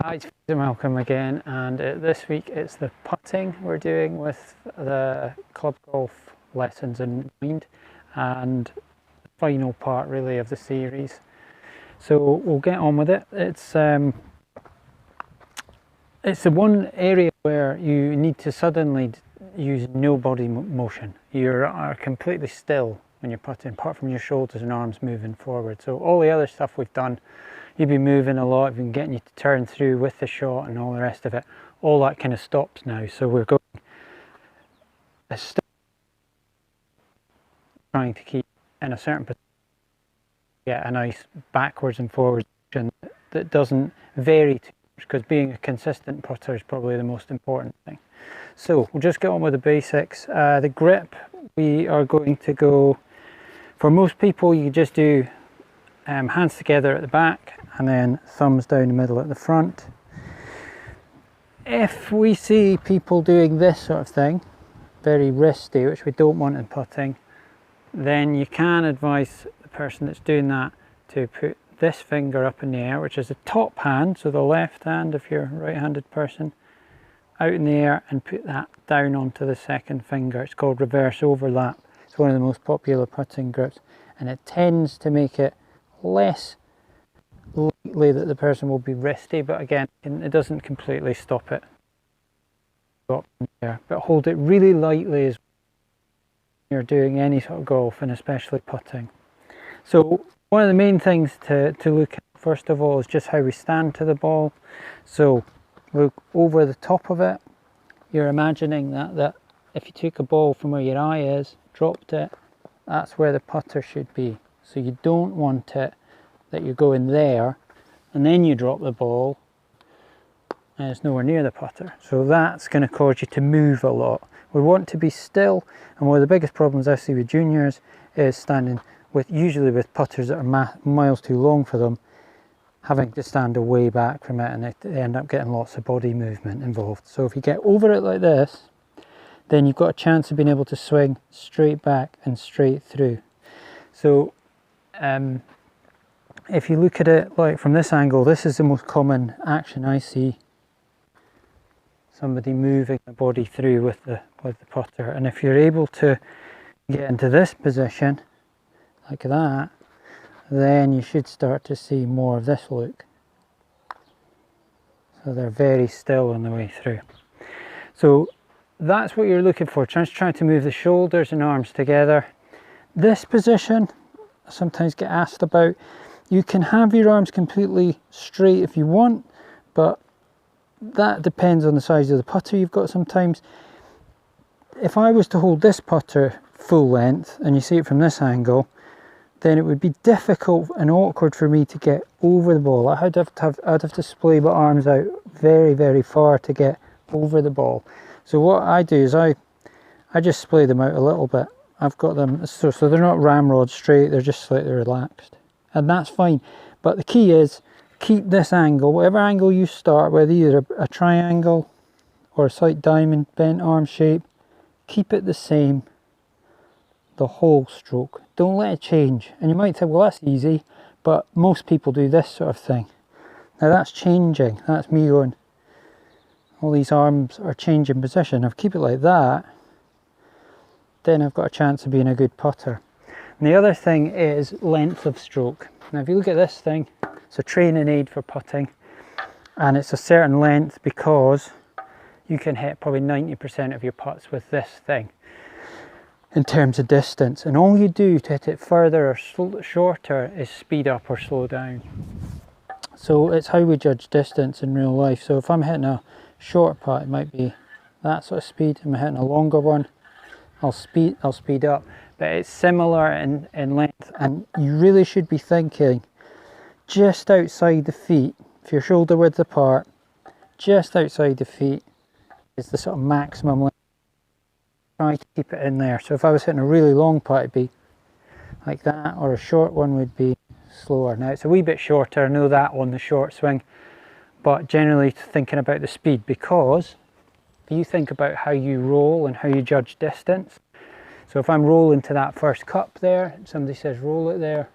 Hi, it's Fraser Malcolm again, and this week it's the putting we're doing with the club golf lessons in mind, and the final part really of the series. So we'll get on with it. It's the one area where you need to suddenly use no body motion. You are completely still when you're putting, apart from your shoulders and arms moving forward. So all the other stuff we've done, you've been moving a lot, we've been getting you to turn through with the shot and all the rest of it. All that kind of stops now. So we're going trying to keep in a certain position, get a nice backwards and forwards motion that doesn't vary too much, because being a consistent putter is probably the most important thing. So we'll just get on with the basics. The grip, we are going to go, for most people you just do hands together at the back and then thumbs down the middle at the front. If we see people doing this sort of thing, very wristy, which we don't want in putting, then you can advise the person that's doing that to put this finger up in the air, which is the top hand, so the left hand if you're a right-handed person, out in the air, and put that down onto the second finger. It's called reverse overlap. It's one of the most popular putting grips, and it tends to make it less likely that the person will be wristy, but again, it doesn't completely stop it. But hold it really lightly as you're doing any sort of golf, and especially putting. So one of the main things to look at first of all is just how we stand to the ball. So look over the top of it. You're imagining that if you took a ball from where your eye is, dropped it, that's where the putter should be. So you don't want it that you're going there and then you drop the ball and it's nowhere near the putter. So that's going to cause you to move a lot. We want to be still, and one of the biggest problems I see with juniors is standing with, usually with putters that are miles too long for them, having to stand away back from it, and they end up getting lots of body movement involved. So if you get over it like this, then you've got a chance of being able to swing straight back and straight through. So if you look at it like from this angle, this is the most common action I see. Somebody moving the body through with the putter, and if you're able to get into this position like that, then you should start to see more of this look. So they're very still on the way through. So that's what you're looking for, just trying to move the shoulders and arms together. This position, I sometimes get asked about. You can have your arms completely straight if you want, but that depends on the size of the putter you've got sometimes. If I was to hold this putter full length, and you see it from this angle, then it would be difficult and awkward for me to get over the ball. I'd have to splay my arms out very, very far to get over the ball. So what I do is I just splay them out a little bit. I've got them so they're not ramrod straight, they're just slightly relaxed, and that's fine. But the key is keep this angle, whatever angle you start, whether you're a triangle or a slight diamond bent arm shape, keep it the same the whole stroke. Don't let it change. And you might think, well, that's easy, but most people do this sort of thing. Now that's changing. That's me going, all these arms are changing position. If I keep it like that, then I've got a chance of being a good putter. And the other thing is length of stroke. Now if you look at this thing, it's a training aid for putting, and it's a certain length because you can hit probably 90% of your putts with this thing in terms of distance, and all you do to hit it further or shorter is speed up or slow down. So it's how we judge distance in real life. So if I'm hitting a short putt, it might be that sort of speed. If I'm hitting a longer one, I'll speed up. But it's similar in length, and you really should be thinking just outside the feet. If you're shoulder width apart, just outside the feet is the sort of maximum length. Try to keep it in there. So if I was hitting a really long putt, it'd be like that, or a short one would be slower. Now it's a wee bit shorter, I know that on the short swing, but generally thinking about the speed, because if you think about how you roll and how you judge distance. So if I'm rolling to that first cup there, somebody says roll it there,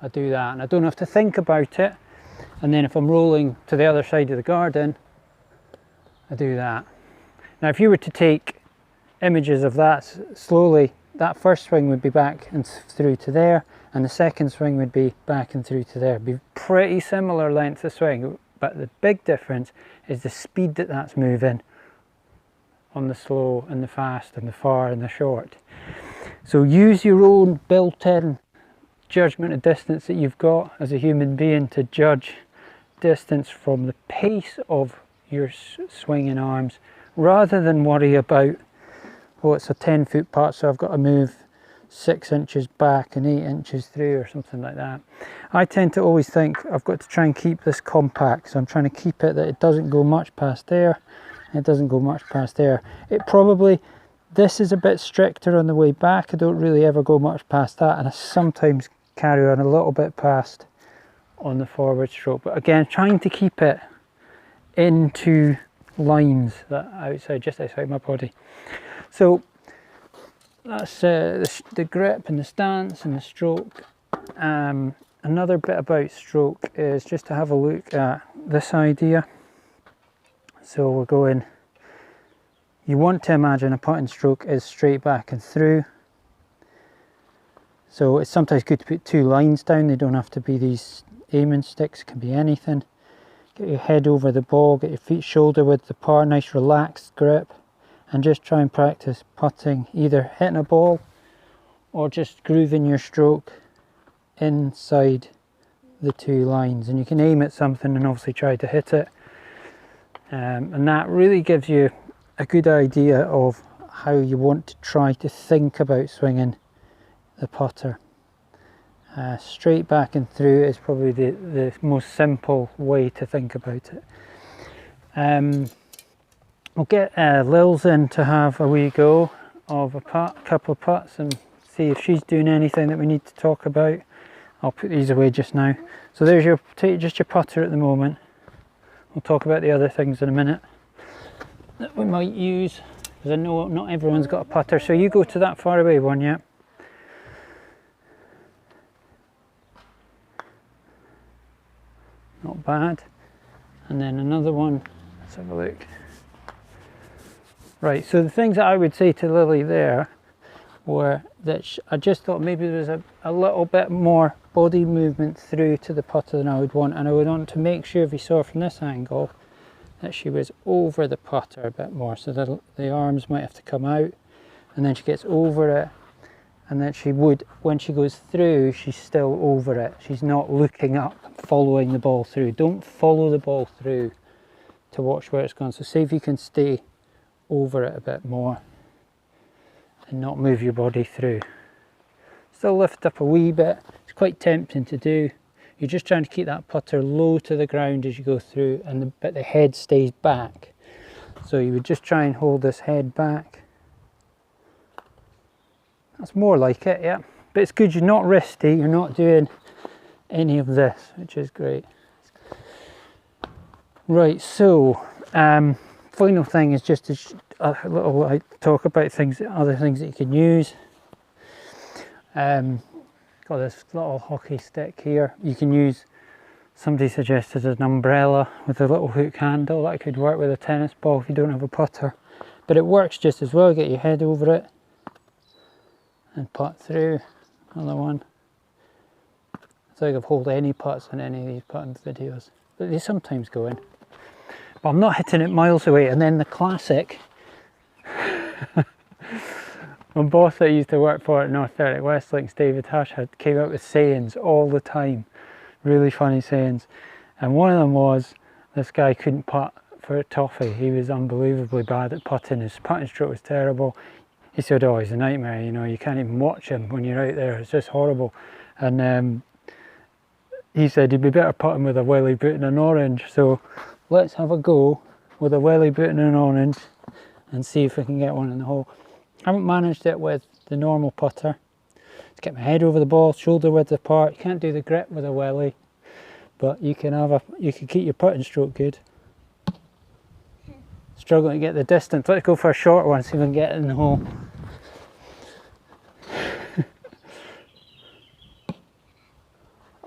I do that, and I don't have to think about it. And then if I'm rolling to the other side of the garden, I do that. Now if you were to take images of that slowly, that first swing would be back and through to there, and the second swing would be back and through to there. It'd be pretty similar length of swing, but the big difference is the speed that that's moving on the slow and the fast and the far and the short. So use your own built-in judgment of distance that you've got as a human being to judge distance from the pace of your swinging arms, rather than worry about, oh, it's a 10-foot putt, so I've got to move 6 inches back and 8 inches through or something like that. I tend to always think I've got to try and keep this compact, so I'm trying to keep it that it doesn't go much past there, and it doesn't go much past there. It probably, this is a bit stricter on the way back. I don't really ever go much past that, and I sometimes carry on a little bit past on the forward stroke, but again, trying to keep it into lines that outside, just outside my body. So that's the grip and the stance and the stroke. Another bit about stroke is just to have a look at this idea. So we're going, you want to imagine a putting stroke is straight back and through. So it's sometimes good to put 2 lines down. They don't have to be these aiming sticks, it can be anything. Get your head over the ball, get your feet shoulder width apart, nice relaxed grip, and just try and practice putting, either hitting a ball or just grooving your stroke inside the 2 lines. And you can aim at something and obviously try to hit it. And that really gives you a good idea of how you want to try to think about swinging the putter. Straight back and through is probably the most simple way to think about it. We'll get Lils in to have a wee go of a couple of putts and see if she's doing anything that we need to talk about. I'll put these away just now. So there's just your putter at the moment. We'll talk about the other things in a minute that we might use, because I know not everyone's got a putter. So you go to that far away one, yeah? Not bad. And then another one, let's have a look. Right, so the things that I would say to Lily there were that I just thought maybe there was a little bit more body movement through to the putter than I would want, and I would want to make sure, if you saw from this angle, that she was over the putter a bit more, so that the arms might have to come out, and then she gets over it, and then she would, when she goes through, she's still over it. She's not looking up, following the ball through. Don't follow the ball through to watch where it's gone. So see if you can stay over it a bit more and not move your body through. Still lift up a wee bit. It's quite tempting to do. You're just trying to keep that putter low to the ground as you go through, and but the head stays back. So you would just try and hold this head back. That's more like it, yeah. But it's good you're not wristy, you're not doing any of this, which is great. Right, so final thing is just a little talk about things, other things that you can use. Got this little hockey stick here. You can use, somebody suggested an umbrella with a little hook handle. That could work with a tennis ball if you don't have a putter. But it works just as well. Get your head over it and putt through. Another one. I think I've held any putts in any of these putting videos, but they sometimes go in. But I'm not hitting it miles away. And then the classic, my boss that I used to work for at North Atlantic Westlinks, David Hush, came up with sayings all the time, really funny sayings. And one of them was, this guy couldn't putt for a toffee. He was unbelievably bad at putting. His putting stroke was terrible. He said, oh, he's a nightmare, you know, you can't even watch him when you're out there, it's just horrible. And he said he'd be better putting with a wellie boot and an orange. So let's have a go with a wellie boot and an orange and see if we can get one in the hole. I haven't managed it with the normal putter. Just get my head over the ball, shoulder width apart. You can't do the grip with a wellie, but you can keep your putting stroke good. Struggling to get the distance. Let's go for a short one, see if we can get it in the hole.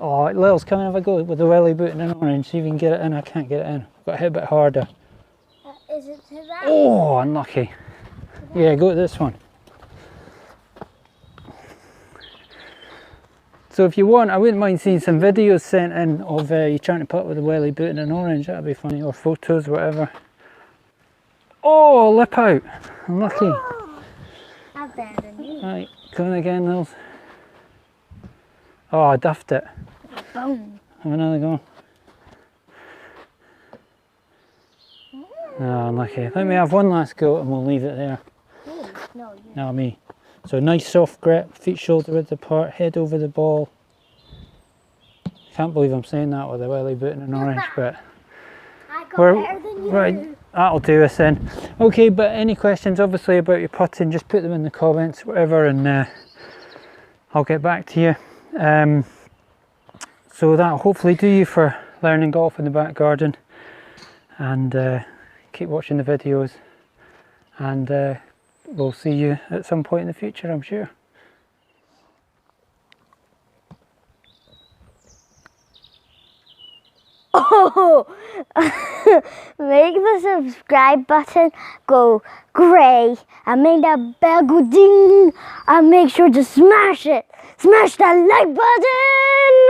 Oh, Lil's coming if I go with the welly boot and an orange. See if you can get it in. I can't get it in. Got to hit a bit harder. Is it to that? Oh, unlucky. Yeah, go to this one. So if you want, I wouldn't mind seeing some videos sent in of you trying to putt with a welly boot and an orange. That'd be funny, or photos, whatever. Oh, lip out. Unlucky. Oh, I'm better than you. Right, going again, Nils. Oh, I duffed it. Boom. Have another go. No, unlucky. Let me have one last go and we'll leave it there. Ooh, no, you. No, me. So nice soft grip, feet shoulder width apart, head over the ball. Can't believe I'm saying that with a welly boot and an orange, but I got better than you. right, that'll do us then. Okay, but any questions obviously about your putting, just put them in the comments, whatever, and I'll get back to you. So that'll hopefully do you for learning golf in the back garden, and keep watching the videos, and we'll see you at some point in the future, I'm sure. Oh, make the subscribe button go grey and make that bell go ding, and make sure to smash it. Smash that like button.